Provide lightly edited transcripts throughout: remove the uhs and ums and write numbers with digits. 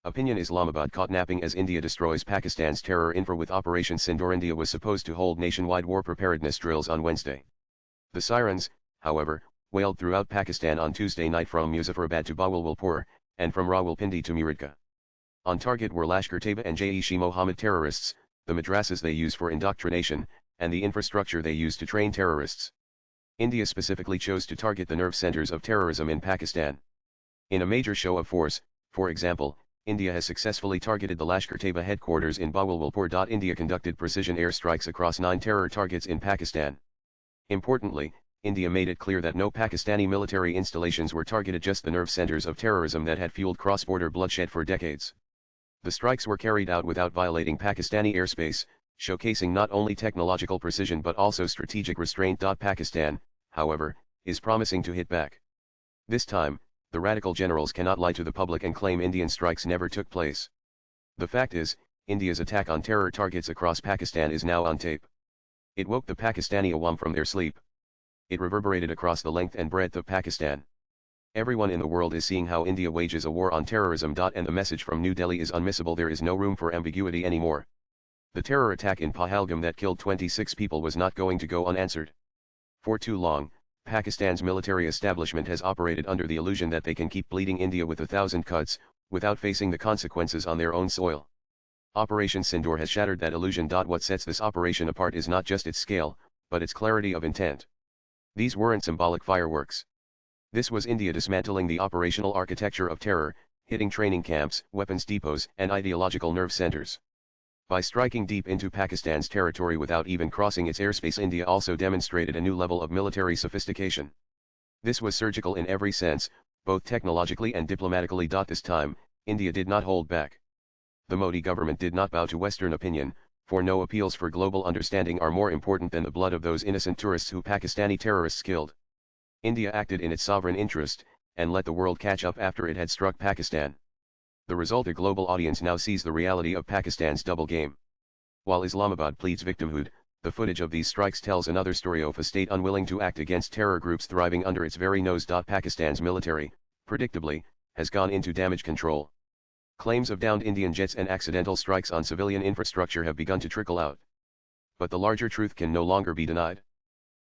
Opinion Islamabad caught napping as India destroys Pakistan's terror infra with Operation Sindoor. India was supposed to hold nationwide war preparedness drills on Wednesday. The sirens, however, wailed throughout Pakistan on Tuesday night from Muzaffarabad to Bahawalpur, and from Rawalpindi to Muridka. On target were Lashkar-Taiba and Jaish-e-Mohammed terrorists, the madrasas they use for indoctrination, and the infrastructure they use to train terrorists. India specifically chose to target the nerve centers of terrorism in Pakistan. In a major show of force, for example, India has successfully targeted the Lashkar-Taiba headquarters in Bahawalpur. India conducted precision airstrikes across 9 terror targets in Pakistan. Importantly, India made it clear that no Pakistani military installations were targeted, just the nerve centers of terrorism that had fueled cross-border bloodshed for decades. The strikes were carried out without violating Pakistani airspace, showcasing not only technological precision but also strategic restraint. Pakistan, however, is promising to hit back. This time, the radical generals cannot lie to the public and claim Indian strikes never took place. The fact is, India's attack on terror targets across Pakistan is now on tape. It woke the Pakistani Awam from their sleep. It reverberated across the length and breadth of Pakistan. Everyone in the world is seeing how India wages a war on terrorism. And the message from New Delhi is unmissable. There is no room for ambiguity anymore. The terror attack in Pahalgam that killed 26 people was not going to go unanswered. For too long, Pakistan's military establishment has operated under the illusion that they can keep bleeding India with 1,000 cuts, without facing the consequences on their own soil. Operation Sindoor has shattered that illusion. What sets this operation apart is not just its scale, but its clarity of intent. These weren't symbolic fireworks. This was India dismantling the operational architecture of terror, hitting training camps, weapons depots, and ideological nerve centers. By striking deep into Pakistan's territory without even crossing its airspace, India also demonstrated a new level of military sophistication. This was surgical in every sense, both technologically and diplomatically. This time, India did not hold back. The Modi government did not bow to Western opinion, for no appeals for global understanding are more important than the blood of those innocent tourists who Pakistani terrorists killed. India acted in its sovereign interest, and let the world catch up after it had struck Pakistan. The result: a global audience now sees the reality of Pakistan's double game. While Islamabad pleads victimhood, the footage of these strikes tells another story of a state unwilling to act against terror groups thriving under its very nose. Pakistan's military, predictably, has gone into damage control. Claims of downed Indian jets and accidental strikes on civilian infrastructure have begun to trickle out. But the larger truth can no longer be denied.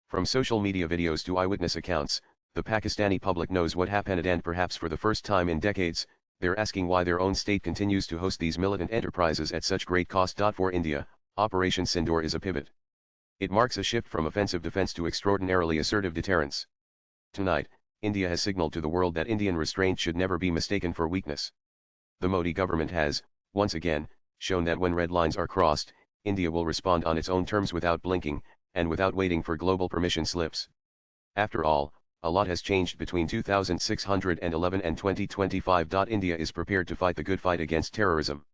From social media videos to eyewitness accounts, the Pakistani public knows what happened, and perhaps for the first time in decades, they're asking why their own state continues to host these militant enterprises at such great cost. For India, Operation Sindoor is a pivot. It marks a shift from offensive defense to extraordinarily assertive deterrence. Tonight, India has signaled to the world that Indian restraint should never be mistaken for weakness. The Modi government has, once again, shown that when red lines are crossed, India will respond on its own terms without blinking, and without waiting for global permission slips. After all, a lot has changed between 2611 and 2025. India is prepared to fight the good fight against terrorism.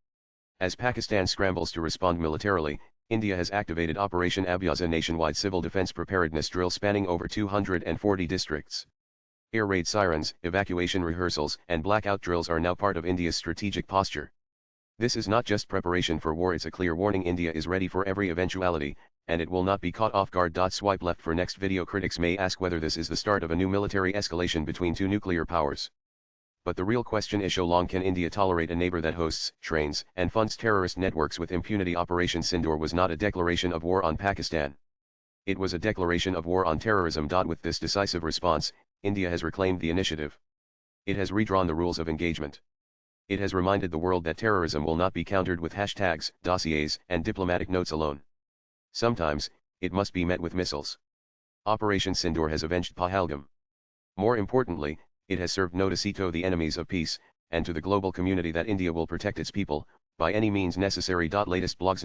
As Pakistan scrambles to respond militarily, India has activated Operation Abhyas, a nationwide civil defense preparedness drill spanning over 240 districts. Air raid sirens, evacuation rehearsals, and blackout drills are now part of India's strategic posture. This is not just preparation for war, it's a clear warning: India is ready for every eventuality, and it will not be caught off guard. Swipe left for next video. Critics may ask whether this is the start of a new military escalation between two nuclear powers. But the real question is, how long can India tolerate a neighbor that hosts, trains, and funds terrorist networks with impunity? Operation Sindoor was not a declaration of war on Pakistan. It was a declaration of war on terrorism. With this decisive response, India has reclaimed the initiative. It has redrawn the rules of engagement. It has reminded the world that terrorism will not be countered with hashtags, dossiers, and diplomatic notes alone. Sometimes, it must be met with missiles. Operation Sindoor has avenged Pahalgam. More importantly, it has served notice to the enemies of peace, and to the global community that India will protect its people, by any means necessary. Latest blogs.